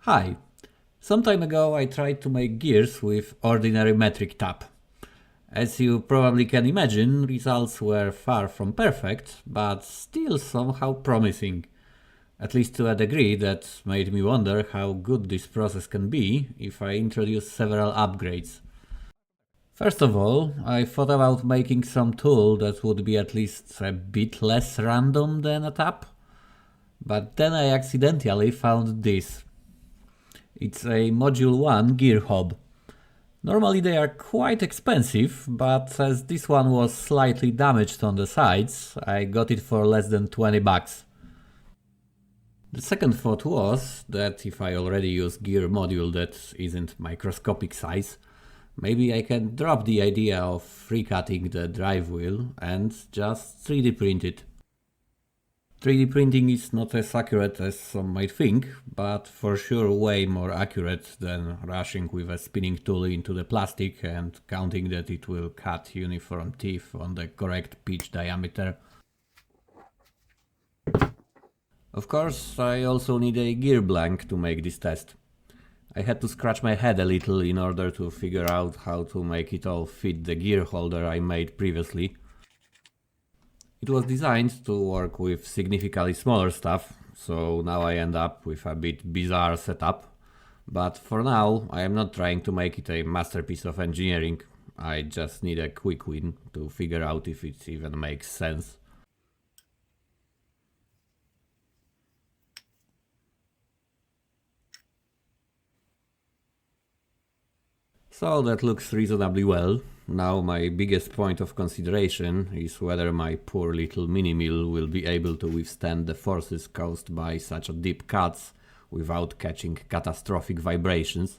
Hi. Some time ago I tried to make gears with ordinary metric tap. As you probably can imagine, results were far from perfect, but still somehow promising. At least to a degree that made me wonder how good this process can be if I introduce several upgrades. First of all, I thought about making some tool that would be at least a bit less random than a tap, but then I accidentally found this. It's a Module 1 gear hob. Normally they are quite expensive, but as this one was slightly damaged on the sides, I got it for less than 20 bucks. The second thought was that if I already use gear module that isn't microscopic size, maybe I can drop the idea of free-cutting the drive wheel and just 3D print it. 3D printing is not as accurate as some might think, but for sure way more accurate than rushing with a spinning tool into the plastic and counting that it will cut uniform teeth on the correct pitch diameter. Of course, I also need a gear blank to make this test. I had to scratch my head a little in order to figure out how to make it all fit the gear holder I made previously. It was designed to work with significantly smaller stuff, so now I end up with a bit bizarre setup. But for now, I am not trying to make it a masterpiece of engineering. I just need a quick win to figure out if it even makes sense. So that looks reasonably well. Now my biggest point of consideration is whether my poor little mini-mill will be able to withstand the forces caused by such deep cuts without catching catastrophic vibrations.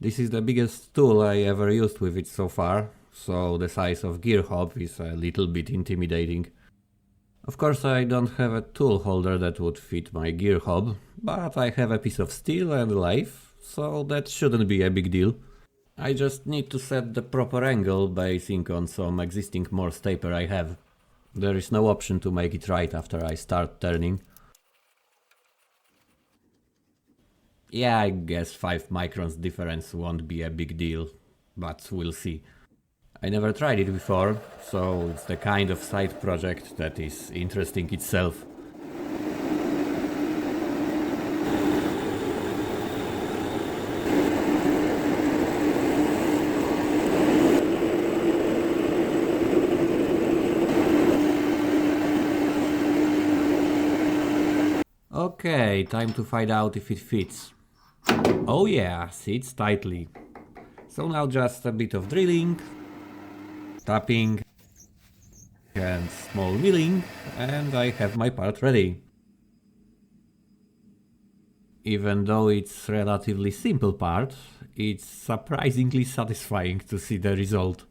This is the biggest tool I ever used with it so far, so the size of gear hob is a little bit intimidating. Of course I don't have a tool holder that would fit my gear hob, but I have a piece of steel and lathe, so that shouldn't be a big deal. I just need to set the proper angle basing on some existing Morse taper I have. There is no option to make it right after I start turning. Yeah, I guess 5 microns difference won't be a big deal, but we'll see. I never tried it before, so it's the kind of side project that is interesting itself. Okay, time to find out if it fits. Oh yeah, sits tightly. So now just a bit of drilling, tapping and small milling, and I have my part ready. Even though it's a relatively simple part, it's surprisingly satisfying to see the result.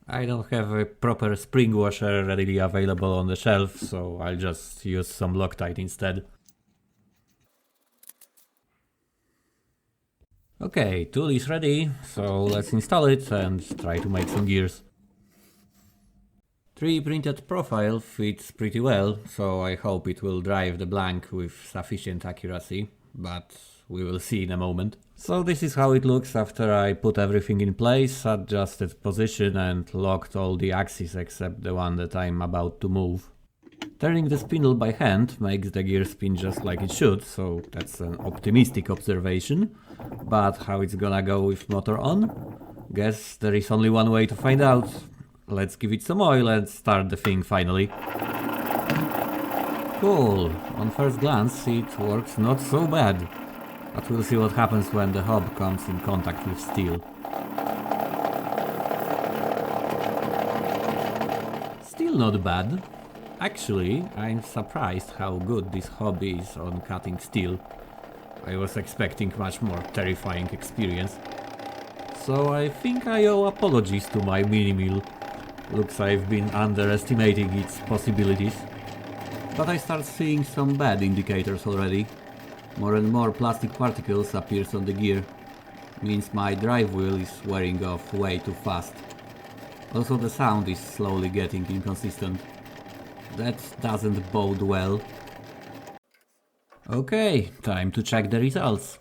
I don't have a proper spring washer readily available on the shelf, so I'll just use some Loctite instead. Okay, tool is ready, so let's install it and try to make some gears. 3D printed profile fits pretty well, so I hope it will drive the blank with sufficient accuracy, but we will see in a moment. So this is how it looks after I put everything in place, adjusted position and locked all the axes except the one that I'm about to move. Turning the spindle by hand makes the gear spin just like it should, so that's an optimistic observation. But how it's gonna go with motor on? Guess there is only one way to find out. Let's give it some oil and start the thing finally. Cool, on first glance it works not so bad. But we'll see what happens when the hob comes in contact with steel. Still not bad. Actually, I'm surprised how good this hob is on cutting steel. I was expecting much more terrifying experience. So I think I owe apologies to my mini-mill. Looks I've been underestimating its possibilities. But I start seeing some bad indicators already. More and more plastic particles appears on the gear. Means my drive wheel is wearing off way too fast. Also the sound is slowly getting inconsistent. That doesn't bode well. Okay, time to check the results.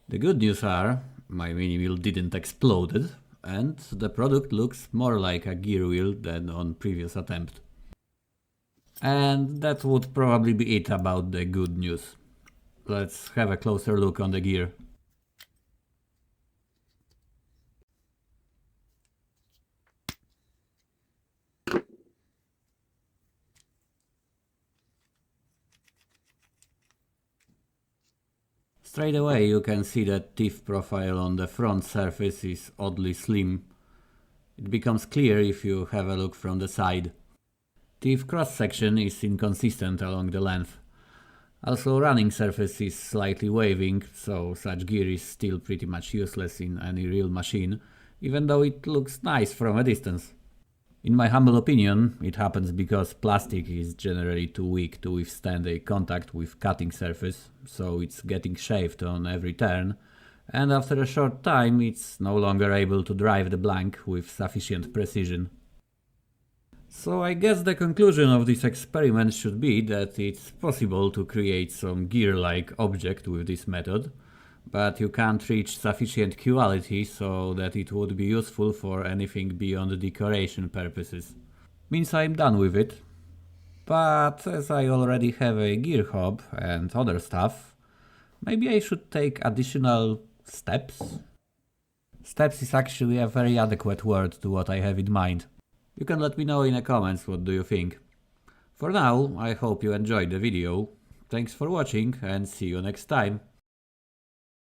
The good news are, my mini wheel didn't explode, and the product looks more like a gear wheel than on previous attempt. And that would probably be it about the good news. Let's have a closer look on the gear. Straight away you can see that teeth profile on the front surface is oddly slim. It becomes clear if you have a look from the side. Teeth cross-section is inconsistent along the length. Also running surface is slightly waving, so such gear is still pretty much useless in any real machine, even though it looks nice from a distance. In my humble opinion, it happens because plastic is generally too weak to withstand a contact with cutting surface, so it's getting shaved on every turn, and after a short time it's no longer able to drive the blank with sufficient precision. So I guess the conclusion of this experiment should be that it's possible to create some gear-like object with this method, but you can't reach sufficient quality so that it would be useful for anything beyond decoration purposes. Means I'm done with it. But as I already have a gear hob and other stuff, maybe I should take additional steps? Steps is actually a very adequate word to what I have in mind. You can let me know in the comments what do you think. For now, I hope you enjoyed the video. Thanks for watching and see you next time.